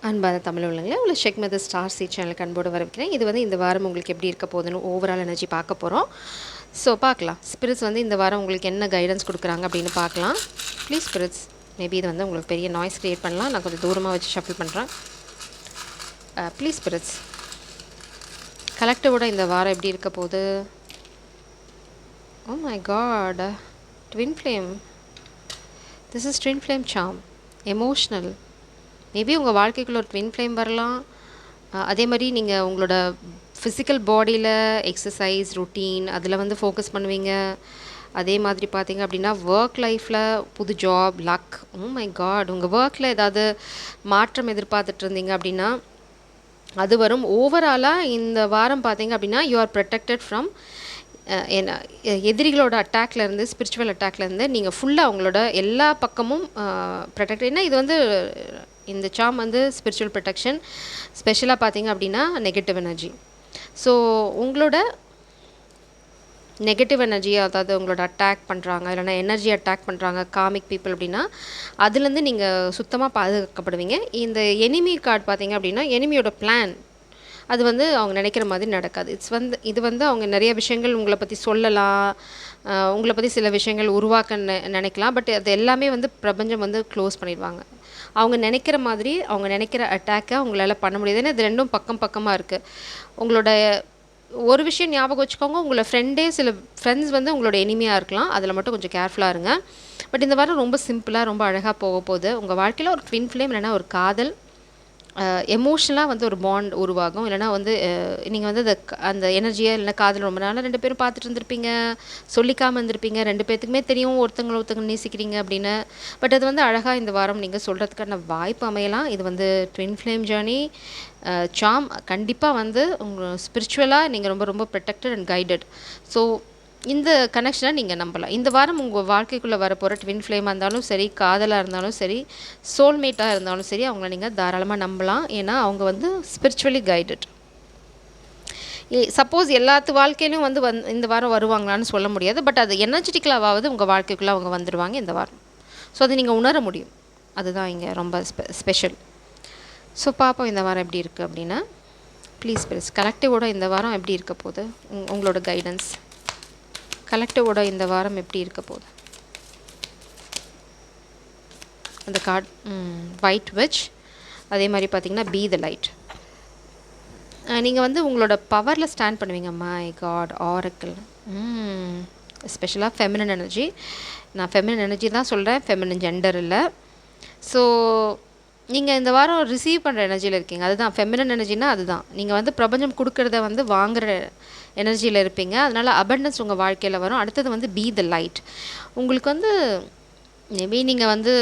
அன்பான தமிழ் உள்ளங்களே உங்களை ஷெக் மெது ஸ்டார் சி சேனலுக்கு அன்போடு வரவேற்கிறேன். இது வந்து இந்த வாரம் உங்களுக்கு எப்படி இருக்க போகுதுன்னு ஓவரால் எனர்ஜி பார்க்க போகிறோம். ஸோ பார்க்கலாம் ஸ்பிரிட்ஸ் வந்து இந்த வாரம் உங்களுக்கு என்ன கைடன்ஸ் கொடுக்குறாங்க அப்படின்னு பார்க்கலாம். ப்ளீஸ் ஸ்பிரிட்ஸ், மேபி இது வந்து உங்களுக்கு பெரிய நாய்ஸ் க்ரியேட் பண்ணலாம். நான் கொஞ்சம் தூரமாக வச்சு ஷஃபில் பண்ணுறேன். ப்ளீஸ் ஸ்பிரிட்ஸ், கலெக்டிவோட இந்த வாரம் எப்படி இருக்க போகுது? Oh my god, twin flame. This is twin flame some, emotional. Maybe உங்கள் வாழ்க்கைக்குள்ள ஒரு ட்வின் ஃப்ளேம் வரலாம். அதே மாதிரி நீங்கள் உங்களோட ஃபிசிக்கல் பாடியில் எக்ஸசைஸ் ரொட்டீன் அதில் வந்து ஃபோக்கஸ் பண்ணுவீங்க. அதே மாதிரி பார்த்தீங்க அப்படின்னா ஒர்க் லைஃப்பில் புது job luck. Oh my god, உங்கள் ஒர்க்கில் ஏதாவது மாற்றம் எதிர்பார்த்துட்டு இருந்தீங்க அப்படின்னா அது வரும். ஓவராலாக இந்த வாரம் பார்த்தீங்க அப்படின்னா யூ ஆர் ப்ரொடெக்டட் ஃப்ரம் என்ன எதிரிகளோட அட்டாக்லேருந்து, ஸ்பிரிச்சுவல் அட்டாக்லேருந்து நீங்கள் ஃபுல்லாக அவங்களோட எல்லா பக்கமும் ப்ரொடெக்ட். ஏன்னா இது வந்து இந்த சாம் வந்து ஸ்பிரிச்சுவல் ப்ரொடெக்ஷன். ஸ்பெஷலாக பார்த்தீங்க அப்படின்னா நெகட்டிவ் எனர்ஜி. ஸோ உங்களோட நெகட்டிவ் எனர்ஜி, அதாவது உங்களோட அட்டாக் பண்ணுறாங்க இல்லைனா எனர்ஜி அட்டாக் பண்ணுறாங்க காமிக் பீப்புள் அப்படின்னா அதுலேருந்து நீங்கள் சுத்தமாக பாதுகாக்கப்படுவீங்க. இந்த எனிமி கார்டு பார்த்தீங்க அப்படின்னா எனிமியோட பிளான் அது வந்து அவங்க நினைக்கிற மாதிரி நடக்காது. இது வந்து அவங்க நிறைய விஷயங்கள் உங்களை பற்றி சொல்லலாம், உங்களை பற்றி சில விஷயங்கள் உருவாக்க நினைக்கலாம். பட் அது எல்லாமே வந்து பிரபஞ்சம் வந்து க்ளோஸ் பண்ணிடுவாங்க. அவங்க நினைக்கிற மாதிரி அவங்க நினைக்கிற அட்டாக்கை அவங்களால பண்ண முடியாது. ஏன்னா இது ரெண்டும் பக்கம் பக்கமாக இருக்குது. உங்களோட ஒரு விஷயம் ஞாபகம் வச்சுக்கோங்க, உங்களை சில ஃப்ரெண்ட்ஸ் வந்து உங்களோட எனிமையாக இருக்கலாம். அதில் மட்டும் கொஞ்சம் கேர்ஃபுல்லாக இருங்க. பட் இந்த வாரம் ரொம்ப சிம்பிளாக ரொம்ப அழகாக போக போகுது. உங்கள் வாழ்க்கையில் ஒரு ட்வின் ஃப்ளேம் இல்லைனா ஒரு காதல் எமோஷ்னலாக வந்து ஒரு பாண்ட் உருவாகும். இல்லைனா வந்து நீங்கள் வந்து அந்த எனர்ஜியை இல்லைனா காதல் ரொம்ப நாளாக 2 பேரும் பார்த்துட்டு இருந்திருப்பீங்க, சொல்லிக்காமல் இருந்திருப்பீங்க. 2 பேர்த்துக்குமே தெரியும் ஒருத்தங்க நேசிக்கிறீங்க அப்படின்னு. பட் அது வந்து அழகாக இந்த வாரம் நீங்கள் சொல்கிறதுக்கான வாய்ப்பு அமையலாம். இது வந்து ட்வின் ஃப்ளேம் ஜேர்னி சாம். கண்டிப்பாக வந்து உங்கள் ஸ்பிரிச்சுவலாக நீங்கள் ரொம்ப ரொம்ப ப்ரொடெக்டட் அண்ட் கைடட். ஸோ இந்த கனெக்ஷனை நீங்கள் நம்பலாம். இந்த வாரம் உங்கள் வாழ்க்கைக்குள்ளே வரப்போகிற ட்வின் ஃப்ளேமாக இருந்தாலும் சரி, காதலாக இருந்தாலும் சரி, சோல்மேட்டாக இருந்தாலும் சரி, அவங்கள நீங்கள் தாராளமாக நம்பலாம். ஏன்னா அவங்க வந்து ஸ்பிரிச்சுவலி கைடட். சப்போஸ் எல்லாத்து வாழ்க்கையிலும் வந்து இந்த வாரம் வருவாங்களான்னு சொல்ல முடியாது. பட் அது எனர்ஜெட்டிக்கலாவது உங்கள் வாழ்க்கைக்குள்ளே அவங்க வந்துடுவாங்க இந்த வாரம். ஸோ அதை நீங்கள் உணர முடியும். அதுதான் இங்கே ரொம்ப ஸ்பெஷல். ஸோ பார்ப்போம் இந்த வாரம் எப்படி இருக்குது அப்படின்னா. ப்ளீஸ் ப்ளீஸ், கலெக்டிவோட இந்த வாரம் எப்படி இருக்க போகுது? உங்களோட கைடன்ஸ் கலெக்டிவோட இந்த வாரம் எப்படி இருக்க போகுது? அந்த கார்டு ஒயிட் விச். அதே மாதிரி பார்த்தீங்கன்னா பி த லைட். நீங்கள் வந்து உங்களோட பவரில் ஸ்டாண்ட் பண்ணுவீங்க. My god, oracle. ஸ்பெஷலாக ஃபெமினன் எனர்ஜி. நான் ஃபெமினன் எனர்ஜி தான் சொல்கிறேன், ஃபெமினன் ஜெண்டர் இல்லை. ஸோ நீங்கள் இந்த வாரம் ரிசீவ் பண்ணுற எனர்ஜியில் இருக்கீங்க. அதுதான் ஃபெமினன் எனர்ஜினா அதுதான். நீங்கள் வந்து பிரபஞ்சம் கொடுக்குறத வந்து வாங்குகிற எனர்ஜியில் இருப்பீங்க. அதனால் அபண்டன்ஸ் உங்கள் வாழ்க்கையில் வரும். அடுத்தது வந்து பி த லைட். உங்களுக்கு வந்து மேபி நீங்கள் வந்து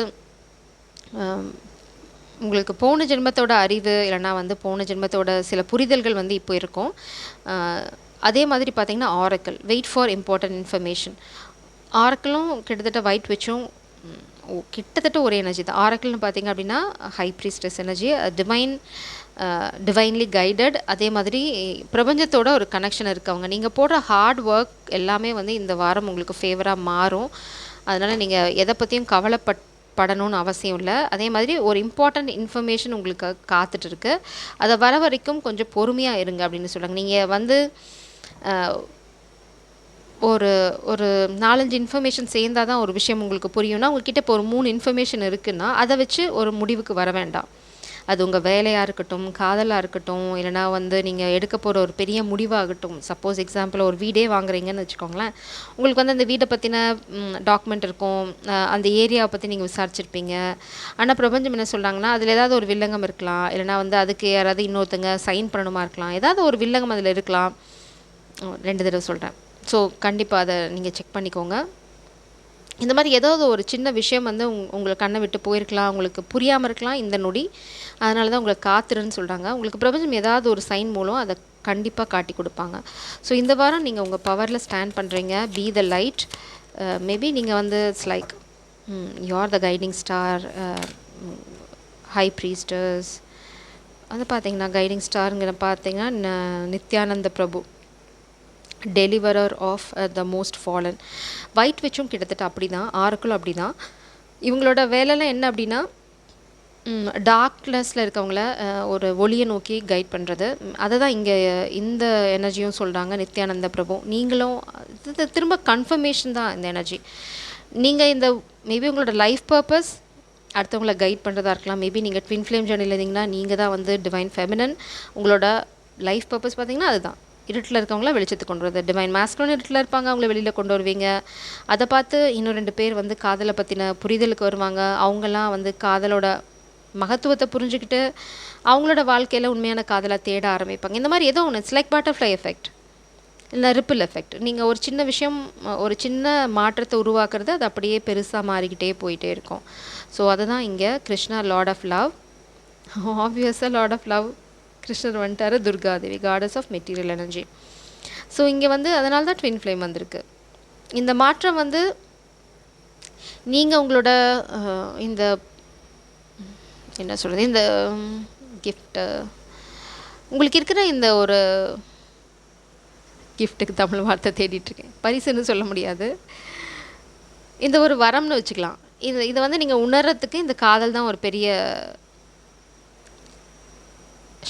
உங்களுக்கு போன ஜென்மத்தோட அறிவு இல்லைனா வந்து போன ஜென்மத்தோட சில புரிதல்கள் வந்து இப்போ இருக்கும். அதே மாதிரி பார்த்திங்கன்னா oracle, wait for important information. ஆரக்கிளும் கிட்டத்தட்ட ஒயிட் விச்சும் கிட்டத்தட்ட ஒரு எனர்ஜி தான். ஆரக்கிள்னு பார்த்திங்க அப்படின்னா high priestess energy, divinely guided. அதே மாதிரி பிரபஞ்சத்தோட ஒரு கனெக்ஷன் இருக்கவங்க. நீங்கள் போடுற ஹார்ட் ஒர்க் எல்லாமே வந்து இந்த வாரம் உங்களுக்கு ஃபேவராக மாறும். அதனால் நீங்கள் எதை பற்றியும் கவலைப்படணும்னு அவசியம் இல்லை. அதே மாதிரி ஒரு இம்பார்ட்டண்ட் இன்ஃபர்மேஷன் உங்களுக்கு காத்துட்ருக்கு. அதை வர வரைக்கும் கொஞ்சம் பொறுமையாக இருங்க அப்படின்னு சொல்கிறாங்க. நீங்கள் வந்து ஒரு 4-5 இன்ஃபர்மேஷன் சேர்ந்தால் தான் ஒரு விஷயம் உங்களுக்கு புரியும்னா, உங்கள்கிட்ட இப்போ ஒரு 3 இன்ஃபர்மேஷன் இருக்குன்னா அதை வச்சு ஒரு முடிவுக்கு வர வேண்டாம். அது உங்கள் வேலையாக இருக்கட்டும், காதலாக இருக்கட்டும், இல்லைனா வந்து நீங்கள் எடுக்க போகிற ஒரு பெரிய முடிவாகட்டும். சப்போஸ் எக்ஸாம்பிள் ஒரு வீடே வாங்குறீங்கன்னு வச்சுக்கோங்களேன். உங்களுக்கு வந்து அந்த வீட்டை பற்றின டாக்குமெண்ட் இருக்கும், அந்த ஏரியாவை பற்றி நீங்கள் விசாரிச்சிருப்பீங்க. ஆனால் பிரபஞ்சம் என்ன சொல்கிறாங்கன்னா அதில் ஏதாவது ஒரு வில்லங்கம் இருக்கலாம், இல்லைனா வந்து அதுக்கு யாராவது இன்னொருத்தங்க சைன் பண்ணணுமா இருக்கலாம், ஏதாவது ஒரு வில்லங்கம் அதில் இருக்கலாம். 2 தடவை சொல்கிறேன். ஸோ கண்டிப்பாக அதை நீங்கள் செக் பண்ணிக்கோங்க. இந்த மாதிரி ஏதாவது ஒரு சின்ன விஷயம் வந்து உங்களை கண்ணை விட்டு போயிருக்கலாம், உங்களுக்கு புரியாமல் இருக்கலாம் இந்த நொடி. அதனால தான் உங்களை காத்துருன்னு சொல்கிறாங்க. உங்களுக்கு பிரபஞ்சம் ஏதாவது ஒரு சைன் மூலம் அதை கண்டிப்பாக காட்டி கொடுப்பாங்க. ஸோ இந்த வாரம் நீங்கள் உங்கள் பவரில் ஸ்டாண்ட் பண்ணுறீங்க. Be the light. மேபி நீங்கள் வந்து it's like you are the guiding star, high priestess. அது பார்த்தீங்கன்னா கைடிங் ஸ்டாருங்கிற பார்த்தீங்கன்னா Nityananda Prabhu, deliverer of the most fallen. White விச்சும் கிட்டத்தட்ட அப்படி தான், ஆரக்கிளும் அப்படி தான். இவங்களோட வேலைலாம் என்ன அப்படின்னா டார்க்னஸ்ல இருக்கவங்கள ஒரு ஒளிய நோக்கி கைட் பண்றது. அததான் இங்க இந்த எனர்ஜியும் சொல்றாங்க நித்யானந்த பிரபு. நீங்களும் இது திரும்ப கன்ஃபர்மேஷன் தான் இந்த எனர்ஜி. நீங்க இந்த மேபி உங்களோட லைஃப் பர்ப்பஸ் அடுத்தவங்கள கைட் பண்ணுறதா இருக்கலாம். மேபி நீங்கள் ட்வின் ஃப்ளேம் ஜர்னியில் இருந்தீங்கன்னா நீங்கள் தான் வந்து டிவைன் ஃபெமினன். உங்களோட லைஃப் பர்ப்பஸ் பார்த்தீங்கன்னா அதுதான் இருட்டில் இருக்கவங்கள வெளிச்சத்துக்கு கொண்டு வருது. டிவைன் மாஸ்குலின் இருட்டில் இருப்பாங்க, அவங்கள வெளியில் கொண்டு வருவீங்க. அதை பார்த்து இன்னும் 2 பேர் வந்து காதலை பற்றின புரிதலுக்கு வருவாங்க. அவங்கெல்லாம் வந்து காதலோட மகத்துவத்தை புரிஞ்சுக்கிட்டு அவங்களோட வாழ்க்கையில் உண்மையான காதலை தேட ஆரம்பிப்பாங்க. இந்த மாதிரி ஏதோ ஒன்று இட்ஸ் லைக் பட்டர்ஃப்ளை எஃபெக்ட் இல்லை ரிப்பிள் எஃபெக்ட். நீங்கள் ஒரு சின்ன விஷயம் ஒரு சின்ன மாற்றத்தை உருவாக்குறது அது அப்படியே பெருசாக மாறிக்கிட்டே போயிட்டே இருக்கும். ஸோ அதுதான் இங்கே கிருஷ்ணா லார்ட் ஆஃப் லவ். ஆப்வியஸாக லார்ட் ஆஃப் லவ் கிருஷ்ணர் வந்துட்டார். Durgadevi goddess of material energy. So இங்கே வந்து அதனால தான் ட்வின் ஃப்ளேம் வந்திருக்கு. இந்த மாற்றம் வந்து நீங்கள் உங்களோட இந்த என்ன சொல்கிறது இந்த கிஃப்ட்டு உங்களுக்கு இருக்கிற இந்த ஒரு கிஃப்ட்டுக்கு தமிழ் வார்த்தை தேடிட்டுருக்கேன், பரிசுன்னு சொல்ல முடியாது, இந்த ஒரு வரம்னு வச்சுக்கலாம். இதை வந்து நீங்கள் உணர்றதுக்கு இந்த காதல் தான் ஒரு பெரிய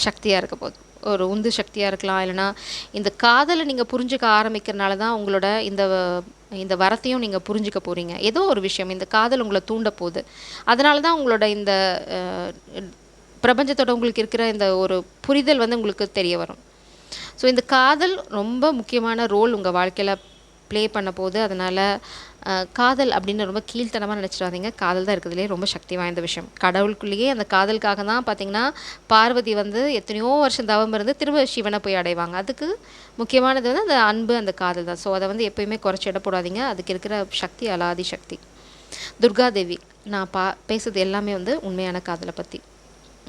சக்தியாக இருக்க போகுது, ஒரு உந்து சக்தியாக இருக்கலாம். இல்லைனா இந்த காதலை நீங்கள் புரிஞ்சுக்க ஆரம்பிக்கிறனால தான் உங்களோட இந்த வரத்தையும் நீங்கள் புரிஞ்சுக்க போகிறீங்க. ஏதோ ஒரு விஷயம் இந்த காதல் உங்களை தூண்ட போகுது. அதனால தான் உங்களோட இந்த பிரபஞ்சத்தோட உங்களுக்கு இருக்கிற இந்த ஒரு புரிதல் வந்து உங்களுக்கு தெரிய வரும். ஸோ இந்த காதல் ரொம்ப முக்கியமான ரோல் உங்கள் வாழ்க்கையில் ப்ளே பண்ண போகுது. அதனால் காதல் அப்படின்னு ரொம்ப கீழ்த்தனமாக நினச்சிடாதீங்க. காதல் தான் இருக்கிறதுலே ரொம்ப சக்தி வாய்ந்த விஷயம். கடவுளுக்குள்ளேயே அந்த காதலுக்காக தான் பார்த்திங்கன்னா பார்வதி வந்து எத்தனையோ வருஷம் தவம் இருந்து திரும்ப சிவனை போய் அடைவாங்க. அதுக்கு முக்கியமானது வந்து அந்த அன்பு, அந்த காதல் தான். ஸோ அதை வந்து எப்போயுமே குறைச்சிட போடாதீங்க. அதுக்கு இருக்கிற சக்தி அலாதி சக்தி. துர்காதேவி நான் பேசுறது எல்லாமே வந்து உண்மையான காதலை பற்றி,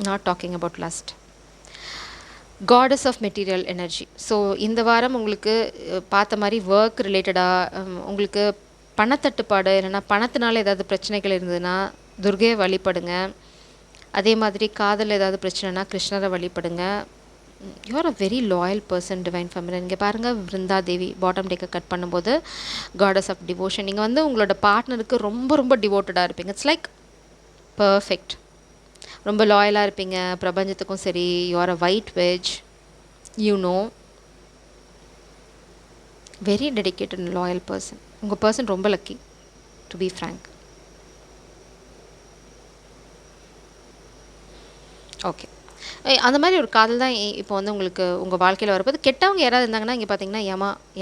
not talking about lust. Goddess of material energy. So இந்த வாரம் உங்களுக்கு பார்த்த மாதிரி ஒர்க் ரிலேட்டடாக உங்களுக்கு பணத்தட்டுப்பாடு இல்லைன்னா பணத்தினால ஏதாவது பிரச்சனைகள் இருந்ததுன்னா துர்கையை வழிபடுங்க. அதே மாதிரி காதல் ஏதாவது பிரச்சனைனா கிருஷ்ணரை வழிபடுங்க. You're a very loyal person divine feminine. இங்கே பாருங்கள், விருந்தா தேவி பாட்டம் டேக்கை கட் பண்ணும்போது காடஸ் ஆஃப் டிவோஷன். நீங்கள் வந்து உங்களோட பார்ட்னருக்கு ரொம்ப ரொம்ப டிவோட்டடாக இருப்பீங்க. It's like perfect. ரொம்ப லாயலாக இருப்பீங்க பிரபஞ்சத்துக்கும் சரி. You're a white veg, very dedicated and loyal person. உங்கள் பர்சன் ரொம்ப lucky, to be frank. Okay, அந்த மாதிரி ஒரு காதல் தான் இப்போ வந்து உங்களுக்கு உங்கள் வாழ்க்கையில் வரப்போது. கெட்டவங்க யாராவது இருந்தாங்கன்னா இங்கே பார்த்தீங்கன்னா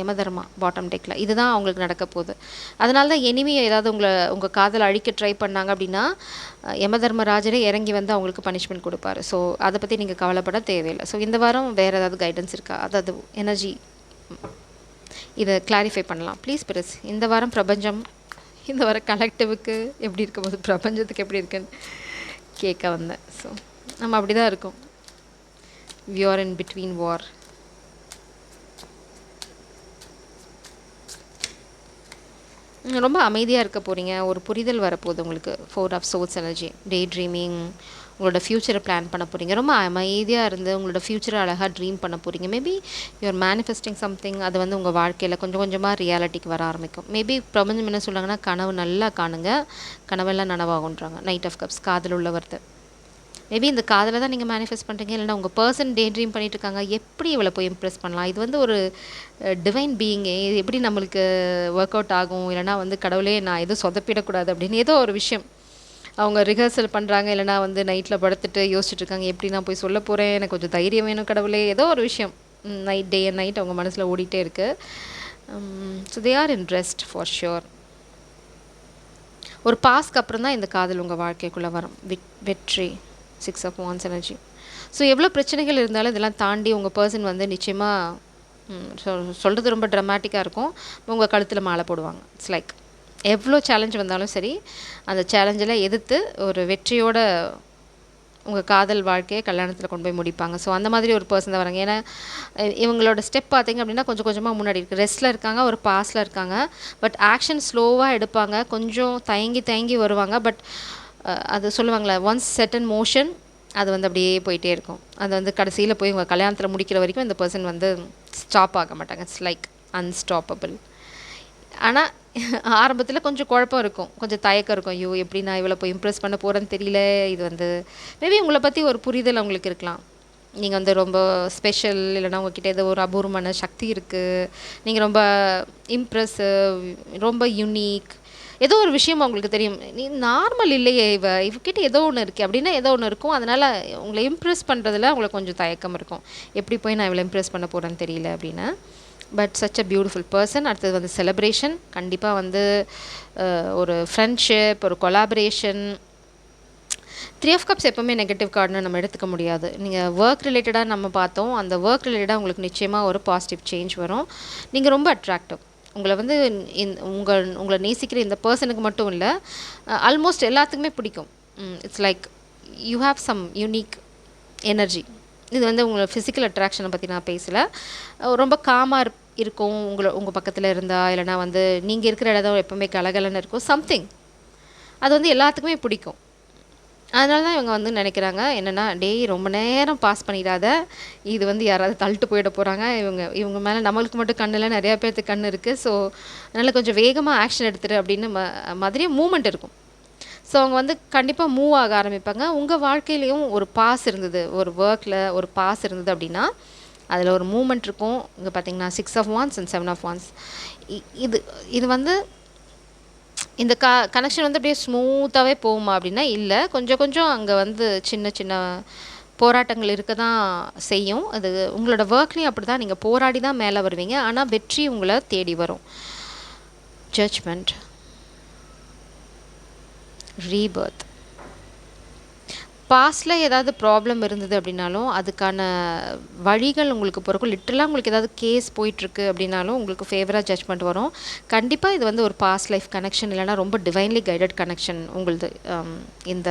யமதர்மா பாட்டம் டெக்கில் இதுதான் அவங்களுக்கு நடக்க போகுது. அதனால தான் எனிமியை ஏதாவது உங்கள் காதலை அழிக்க ட்ரை பண்ணாங்க அப்படின்னா யமதர்மராஜரே இறங்கி வந்து அவங்களுக்கு பனிஷ்மெண்ட் கொடுப்பாரு. ஸோ அதை பற்றி நீங்கள் கவலைப்பட தேவையில்லை. ஸோ இந்த வாரம் வேறு ஏதாவது கைடன்ஸ் இருக்கா, அதாவது எனர்ஜி இதை கிளாரிஃபை பண்ணலாம் ப்ளீஸ் பிரிஸ். இந்த வாரம் பிரபஞ்சம், இந்த வாரம் கலெக்டிவுக்கு எப்படி இருக்க போது, பிரபஞ்சத்துக்கு எப்படி இருக்குன்னு கேட்க வந்தேன். ஸோ நம்ம அப்படி தான் இருக்கோம். We are in between war. ரொம்ப அமைதியாக இருக்க போகிறீங்க. ஒரு புரிதல் வரப்போகுது உங்களுக்கு. 4 of souls energy. Day dreaming, உங்களோட ஃப்யூச்சரை பிளான் பண்ண போகிறீங்க. ரொம்ப அமைதியாக இருந்து உங்களோட ஃப்யூச்சரை அழகாக ட்ரீம் பண்ண போகிறீங்க. Maybe you're manifesting something. அது வந்து உங்கள் வாழ்க்கையில் கொஞ்சம் கொஞ்சமாக ரியாலிட்டிக்கு வர ஆரம்பிக்கும். மேபி பிரபஞ்சம் என்ன சொல்கிறாங்கன்னா கனவு நல்லா காணுங்க, கனவெல்லாம் நனவாகுன்றாங்க. நைட் ஆஃப் கப்ஸ், காதல் உள்ளவர்த்து. மேபி இந்த காதலை தான் நீங்கள் மேனிஃபெஸ்ட் பண்ணுறீங்க, இல்லைனா உங்கள் பர்சன் டே ட்ரீம் பண்ணிட்டு இருக்காங்க. எப்படி இவளை போய் இம்ப்ரெஸ் பண்ணலாம், இது வந்து ஒரு டிவைன் பீயிங்கே, இது எப்படி நம்மளுக்கு ஒர்க் அவுட் ஆகும், இல்லைனா வந்து கடவுளே நான் எதுவும் சொதப்பிடக்கூடாது அப்படின்னு ஏதோ ஒரு விஷயம் அவங்க ரிஹர்சல் பண்ணுறாங்க. இல்லைனா வந்து நைட்டில் படுத்துட்டு யோசிச்சுட்டு இருக்காங்க, எப்படி நான் போய் சொல்ல போகிறேன், எனக்கு கொஞ்சம் தைரியம் வேணும் கடவுளே, ஏதோ ஒரு விஷயம் நைட் டே அண்ட் நைட் அவங்க மனசில் ஓடிட்டே இருக்குது. So they are in rest for sure. ஒரு பாஸ்க்கு அப்புறம் தான் இந்த காதல் உங்கள் வாழ்க்கைக்குள்ளே வரும். வெற்றி, 6 ஆஃப் வான்ஸ் எனர்ஜி. ஸோ எவ்வளோ பிரச்சனைகள் இருந்தாலும் இதெல்லாம் தாண்டி உங்கள் பர்சன் வந்து நிச்சயமாக சொல்கிறது ரொம்ப ட்ரமாட்டிக்காக இருக்கும், உங்கள் கழுத்தில் மாலை போடுவாங்க. இட்ஸ் லைக் எவ்வளோ சேலஞ்ச் வந்தாலும் சரி அந்த சேலஞ்செல்லாம் எதிர்த்து ஒரு வெற்றியோட உங்கள் காதல் வாழ்க்கையை கல்யாணத்தில் கொண்டு போய் முடிப்பாங்க. ஸோ அந்த மாதிரி ஒரு பர்சன் தான் வராங்க. ஏன்னா இவங்களோட ஸ்டெப் பார்த்திங்க அப்படின்னா கொஞ்சம் கொஞ்சமாக முன்னாடி இருக்குது. ரெஸ்ட்டில் இருக்காங்க, ஒரு பாஸில் இருக்காங்க. பட் ஆக்ஷன் ஸ்லோவாக எடுப்பாங்க, கொஞ்சம் தயங்கி வருவாங்க. பட் அது சொல்லுவாங்களே, ஒன்ஸ் செட் இன் மோஷன், அது வந்து அப்படியே போயிட்டே இருக்கும். அது வந்து கடைசியில் போய் உங்கள் கல்யாணத்தில் முடிக்கிற வரைக்கும் இந்த பர்சன் வந்து ஸ்டாப் ஆக மாட்டாங்க. It's like unstoppable. ஆனா ஆரம்பத்துல கொஞ்சம் குழப்பம் இருக்கும். கொஞ்சம் தயக்கம் இருக்கும். ஐயோ! எப்படி நான் இவள போய் இம்ப்ரெஸ் பண்ண போறேன்னு தெரியல. இது வந்து மேபி உங்கள பத்தி ஒரு புரிதல் அவங்களுக்கு இருக்கலாம். நீங்க வந்து ரொம்ப ஸ்பெஷல், இல்லன்னா உங்ககிட்ட ஏதோ ஒரு அபூர்வமான சக்தி இருக்கு. நீங்க ரொம்ப இம்ப்ரெசிவ், ரொம்ப யுனிக். ஏதோ ஒரு விஷயம் அவங்களுக்கு தெரியும். நீ நார்மல் இல்லையே இவகிட்ட ஏதோ ஒண்ணு இருக்கு அப்படின்னா ஏதோ ஒண்ணு இருக்கும். அதனால உங்கள இம்ப்ரெஸ் பண்றதுல அவங்களுக்கு கொஞ்சம் தயக்கம் இருக்கும். எப்படி போய் நான் இவள இம்ப்ரெஸ் பண்ண போறேன்னு தெரியல அப்படின்னு. But such a beautiful person. அடுத்தது வந்து செலிப்ரேஷன். கண்டிப்பா வந்து ஒரு ஃப்ரெண்ட்ஷிப், ஒரு கொலாபரேஷன். 3 ஆஃப் கப்ஸ் எப்பவுமே நெகட்டிவ் கார்டுன்னு நம்ம எடுத்துக்க முடியாது. நீங்க வொர்க் ரிலேட்டடா நம்ம பார்த்தோம். அந்த வொர்க் ரிலேட்டடா உங்களுக்கு நிச்சயமா ஒரு பாசிட்டிவ் சேஞ்ச் வரும். நீங்க ரொம்ப அட்ராக்டிவ். உங்கள வந்து உங்கள நேசிக்கிற இந்த பெர்சனுக்கு மட்டும் இல்ல, ஆல்மோஸ்ட் எல்லாத்துக்குமே பிடிக்கும். It's like you have some unique energy. இது வந்து உங்களோட ஃபிசிக்கல் அட்ராக்ஷனை பத்தி நான் பேசல. ரொம்ப காமா இருக்கும் உங்க பக்கத்துல இருந்தா, இல்லன்னா வந்து நீங்க இருக்கிற இடம் எப்பவுமே கலகலன்னு இருக்கும். சம்திங். அது வந்து எல்லாத்துக்குமே பிடிக்கும். அதனால தான் இவங்க வந்து நினைக்கிறாங்க என்னன்னா, "டேய் ரொம்ப நேரம் பாஸ் பண்ணிடாத. இது வந்து யாராவது தள்ளிட்டு போயிட போறாங்க. இவங்க மேல நம்மளுக்கு மட்டும் கண்ணு இல்ல, நெறைய பேத்துக்கு கண்ணு இருக்கு. ஸோ, அதனால கொஞ்சம் வேகமா ஆக்ஷன் எடுத்துரு" அப்படின்னு மாதிரி மூவ்மெண்ட் இருக்கும். ஸோ, அவங்க வந்து கண்டிப்பா மூவ் ஆக ஆரம்பிப்பாங்க. உங்க வாழ்க்கையிலயும் ஒரு பாஸ் இருந்தது. ஒரு வொர்க்ல ஒரு பாஸ் இருந்தது அப்படின்னா, அதுல ஒரு மூவ்மெண்ட் இருக்கும். இங்க பார்த்தீங்கன்னா 6 of wands and 7 of wands. இது இது வந்து இந்த கனெக்ஷன் வந்து அப்படியே ஸ்மூத்தாவே போகுமா அப்படின்னா, இல்ல. கொஞ்சம் கொஞ்சம் அங்க வந்து சின்ன சின்ன போராட்டங்கள் இருக்க தான் செய்யும். அது உங்களோட வொர்க்லயும் அப்படிதான். நீங்க போராடி தான் மேல வருவீங்க. ஆனா வெற்றி உங்கள தேடி வரும். Judgement, Rebirth. பாஸ்ட்ல ஏதாவது ப்ராப்ளம் இருந்தது அப்படின்னாலும், அதுக்கான வழிகள் உங்களுக்கு பொறுக்கும். லிட்டரலா உங்களுக்கு ஏதாவது கேஸ் போயிட்டுருக்கு அப்படின்னாலும், உங்களுக்கு ஃபேவரா ஜட்ஜ்மெண்ட் வரும். கண்டிப்பா இது வந்து ஒரு பாஸ்ட் லைஃப் கனெக்ஷன், இல்லன்னா ரொம்ப டிவைன்லி கைடட் கனெக்ஷன் உங்களுது. இந்த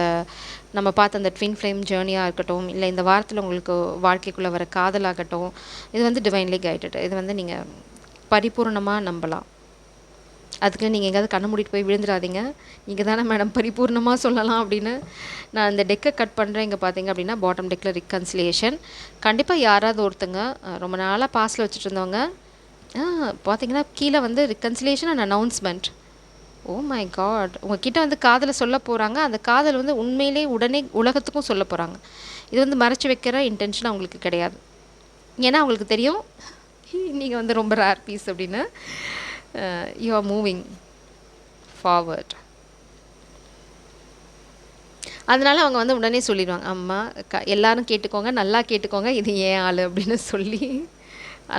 நம்ம பார்த்த அந்த ட்வின் ஃப்ளேம் ஜேர்னியா இருக்கட்டும், இல்ல இந்த வாரத்துல உங்களுக்கு வாழ்க்கைக்குள்ள வர காதலாகட்டும், இது வந்து டிவைன்லி கைடட். இது வந்து நீங்க பரிபூரணமா நம்பலாம். அதுக்கு நீங்க எங்கேயாவது கண்ண மூடிட்டு போய் விழுந்துறாதீங்க. நீங்க தானே மேடம் பரிபூர்ணமா சொல்லலாம் அப்படின்னு. நான் இந்த டெக்க கட் பண்றேன். இங்க பார்த்தீங்க அப்படின்னா, பாட்டம் டெக்ல ரிகன்சிலியேஷன். கண்டிப்பா யாராவது ஒருத்தங்க ரொம்ப நாளா பாஸ்ட்ல வச்சுட்டு இருந்தவங்க, பார்த்தீங்கன்னா கீழ வந்து reconciliation and announcement. Oh my god! உங்ககிட்ட வந்து காதல சொல்லப் போறாங்க. அந்த காதல் வந்து உண்மையிலேயே உடனே உலகத்துக்கும் சொல்லப் போறாங்க. இது வந்து மறைச்சு வைக்கிற இன்டென்ஷன் அவங்களுக்கு கிடையாது. ஏன்னா அவங்களுக்கு தெரியும், நீங்க வந்து ரொம்ப ரேர் பீஸ் அப்படின்னு. You are moving forward. அதனால அவங்க வந்து உடனே சொல்லிடுவாங்க, அம்மா எல்லாரும் கேட்டுக்கோங்க, நல்லா கேட்டுக்கோங்க, இது ஏன் ஆளு அப்படின்னு சொல்லி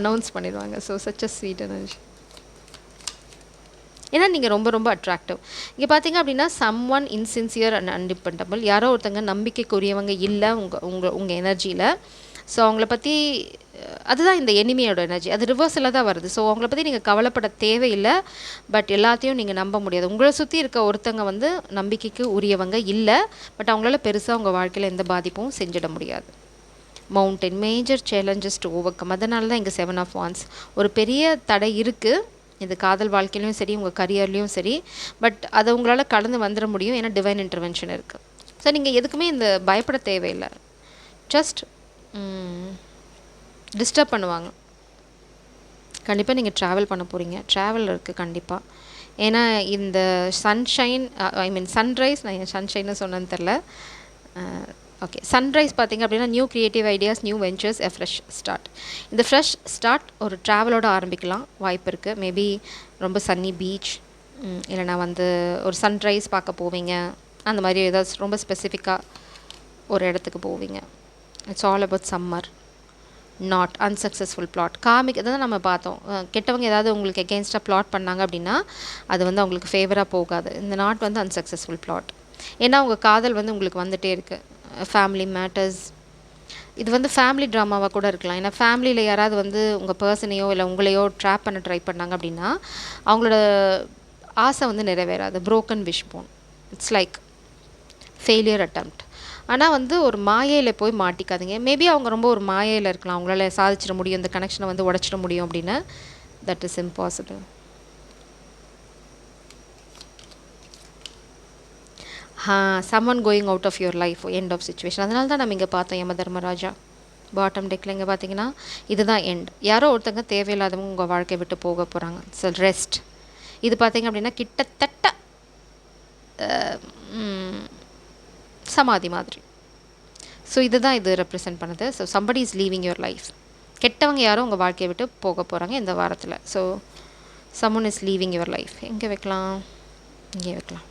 அனௌன்ஸ் பண்ணிடுவாங்க. So such a sweet energy. ஏன்னா நீங்கள் ரொம்ப ரொம்ப அட்ராக்டிவ். இங்கே பார்த்தீங்க அப்படின்னா, சம் ஒன் இன்சின்சியர் அண்ட் அன்டிபெண்டபிள். யாரோ ஒருத்தங்க நம்பிக்கைக்குரியவங்க இல்லை உங்கள் எனர்ஜியில். ஸோ அவங்கள பற்றி அதுதான் இந்த எனிமியோட எனர்ஜி. அது ரிவர்ஸில் தான் வருது. ஸோ அவங்கள பற்றி நீங்கள் கவலைப்பட தேவையில்லை. பட் எல்லாத்தையும் நீங்கள் நம்ப முடியாது. உங்களை சுற்றி இருக்க ஒருத்தங்க வந்து நம்பிக்கைக்கு உரியவங்க இல்லை. பட் அவங்களால பெருசாக உங்கள் வாழ்க்கையில் எந்த பாதிப்பும் செஞ்சிட முடியாது. Mountain major challenges to over come. அதனால தான் இங்கே 7 ஆஃப் வாண்ட்ஸ். ஒரு பெரிய தடை இருக்குது. இது காதல் வாழ்க்கையிலையும் சரி, உங்கள் கரியர்லேயும் சரி. பட் அதை உங்களால் கடந்து வந்துட முடியும். ஏன்னா டிவைன் இன்டர்வென்ஷன் இருக்குது. ஸோ நீங்கள் எதுக்குமே இந்த பயப்பட தேவையில்லை. ஜஸ்ட் டிஸ்டர்ப் பண்ணுவாங்க. கண்டிப்பாக நீங்கள் ட்ராவல் பண்ண போகிறீங்க. ட்ராவல் இருக்குது கண்டிப்பாக. ஏன்னா இந்த சன்ஷைன், ஐ மீன் சன்ரைஸ், நான் சன்ஷைன்னு சொன்னேன்னு தெரில. ஓகே, சன்ரைஸ் பார்த்தீங்க அப்படின்னா, new creative ideas, new ventures, a fresh start. இந்த ஃப்ரெஷ் ஸ்டார்ட் ஒரு ட்ராவலோடு ஆரம்பிக்கலாம் வாய்ப்பு இருக்குது. மேபி ரொம்ப சன்னி பீச், இல்லைனா வந்து ஒரு சன்ரைஸ் பார்க்க போவீங்க. அந்த மாதிரி ஏதாவது ரொம்ப ஸ்பெசிஃபிக்காக ஒரு இடத்துக்கு போவீங்க. It's all about summer. Not unsuccessful flat. Comic தான் நம்ம பார்த்தோம். கெட்டவங்க ஏதாவது உங்களுக்கு எகெயின்ஸ்டாக பிளாட் பண்ணாங்க அப்படின்னா, அது வந்து அவங்களுக்கு ஃபேவராக போகாது. இந்த நாட் வந்து அன்சக்ஸஸ்ஃபுல் பிளாட். ஏன்னா உங்கள் காதல் வந்து உங்களுக்கு வந்துகிட்டே இருக்குது. ஃபேமிலி மேட்டர்ஸ், இது வந்து ஃபேமிலி ட்ராமாவாக கூட இருக்கலாம். ஏன்னா ஃபேமிலியில் யாராவது வந்து உங்கள் பர்சனையோ இல்லை உங்களையோ ட்ராப் பண்ண ட்ரை பண்ணாங்க அப்படின்னா, அவங்களோட ஆசை வந்து நிறைவேறாது. Broken wish bone. It's like failure attempt. ஆனால் வந்து ஒரு மாயையில் போய் மாட்டிக்காதீங்க. மேபி அவங்க ரொம்ப ஒரு மாயையில் இருக்கலாம். அவங்களால சாதிச்சிட முடியும், இந்த கனெக்ஷனை வந்து உடச்சிட முடியும் அப்படின்னு. That is impossible. Summon going out of your life, end of situation. அதனால தான் நம்ம இங்கே பார்த்தோம் யம தர்மராஜா. பாட்டம் டெக்கில் இங்கே பார்த்தீங்கன்னா இதுதான் எண்ட். யாரோ ஒருத்தங்க தேவையில்லாதவங்க உங்கள் வாழ்க்கையை விட்டு போக போகிறாங்க. So rest. இது பார்த்தீங்க அப்படின்னா கிட்டத்தட்ட சமாதி மாதிரி. ஸோ இதுதான் இது ரெப்ரசென்ட் பண்ணுது. So somebody is leaving your life. கெட்டவங்க யாரும் உங்கள் வாழ்க்கையை விட்டு போக போகிறாங்க இந்த வாரத்தில். So someone is leaving your life. எங்கே வைக்கலாம்? இங்கே வைக்கலாம்.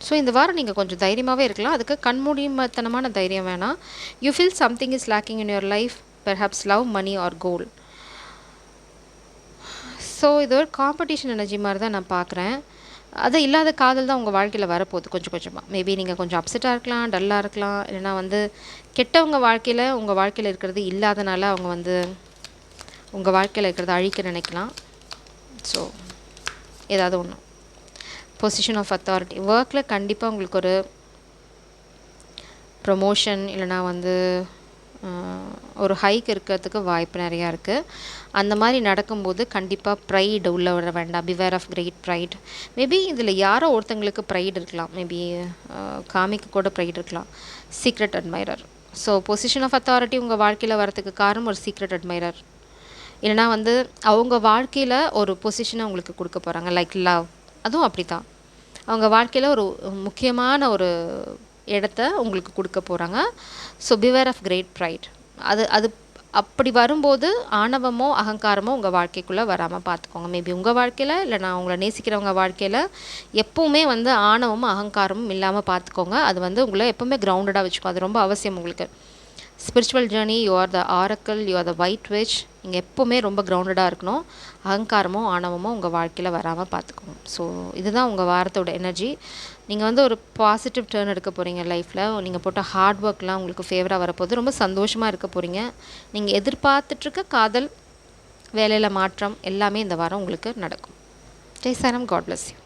ஸோ இந்த வாரம் நீங்கள் கொஞ்சம் தைரியமாகவே இருக்கலாம். அதுக்கு கண்மூடிமத்தனமான தைரியம் வேணாம். You feel something is lacking in your life, perhaps love, money or goal. So இது ஒரு காம்படிஷன் எனர்ஜி மாதிரி தான் நான் பார்க்குறேன். அது இல்லாத காதல் தான் உங்கள் வாழ்க்கையில் வரப்போகுது கொஞ்சம் கொஞ்சமாக. மேபி நீங்கள் கொஞ்சம் அப்செட்டாக இருக்கலாம், டல்லாக இருக்கலாம், இல்லைனா வந்து கெட்டவங்க வாழ்க்கையில் உங்கள் வாழ்க்கையில் இருக்கிறது இல்லாதனால அவங்க வந்து உங்கள் வாழ்க்கையில் இருக்கிறத அழிக்க நினைக்கலாம். ஸோ ஏதாவது ஒன்று. Position of authority. ஒர்க்கில் கண்டிப்பாக உங்களுக்கு ஒரு ப்ரொமோஷன் இல்லைனா வந்து ஒரு ஹைக் இருக்கிறதுக்கு வாய்ப்பு நிறையா இருக்குது. அந்த மாதிரி நடக்கும்போது கண்டிப்பாக ப்ரைடு உள்ளே வர வேண்டாம். Beware of great pride. Maybe இதில் யாரோ ஒருத்தங்களுக்கு ப்ரைடு இருக்கலாம். மேபி காமிக்கு கூட ப்ரைடு இருக்கலாம். Secret admirer. So position of authority உங்கள் வாழ்க்கையில் வரதுக்கு காரணம் ஒரு சீக்ரெட் அட்மைரர். இல்லைனா வந்து அவங்க வாழ்க்கையில் ஒரு பொசிஷனை உங்களுக்கு கொடுக்க போகிறாங்க. Like love. அதுவும் அப்படி தான். அவங்க வாழ்க்கையில் ஒரு முக்கியமான ஒரு இடத்த உங்களுக்கு கொடுக்க போகிறாங்க. So beware of great pride. அது அப்படி வரும்போது ஆணவமோ அகங்காரமோ உங்கள் வாழ்க்கைக்குள்ளே வராமல் பார்த்துக்கோங்க. மேபி உங்கள் வாழ்க்கையில் இல்லைனா உங்களை நேசிக்கிறவங்க வாழ்க்கையில் எப்போவுமே வந்து ஆணவமும் அகங்காரமும் இல்லாமல் பார்த்துக்கோங்க. அது வந்து உங்களை எப்போவுமே கிரவுண்டடாக வச்சுக்கோங்க. அது ரொம்ப அவசியம் உங்களுக்கு. Spiritual journey, you are the oracle, you are the white which. நீங்கள் எப்போவுமே ரொம்ப கிரவுண்டடாக இருக்கணும். அகங்காரமோ ஆணவமோ உங்கள் வாழ்க்கையில் வராமல் பார்த்துக்கணும். ஸோ இதுதான் உங்கள் வாரத்தோட எனர்ஜி. நீங்கள் வந்து ஒரு பாசிட்டிவ் டேர்ன் எடுக்க போகிறீங்க லைஃப்பில். நீங்கள் போட்ட ஹார்ட் ஒர்க்லாம் உங்களுக்கு ஃபேவராக வரப்போகுது. ரொம்ப சந்தோஷமாக இருக்க போகிறீங்க. நீங்கள் எதிர்பார்த்துட்ருக்க காதல், வேலையில் மாற்றம் எல்லாமே இந்த வாரம் உங்களுக்கு நடக்கும். ஜெய் சாரம். God bless you.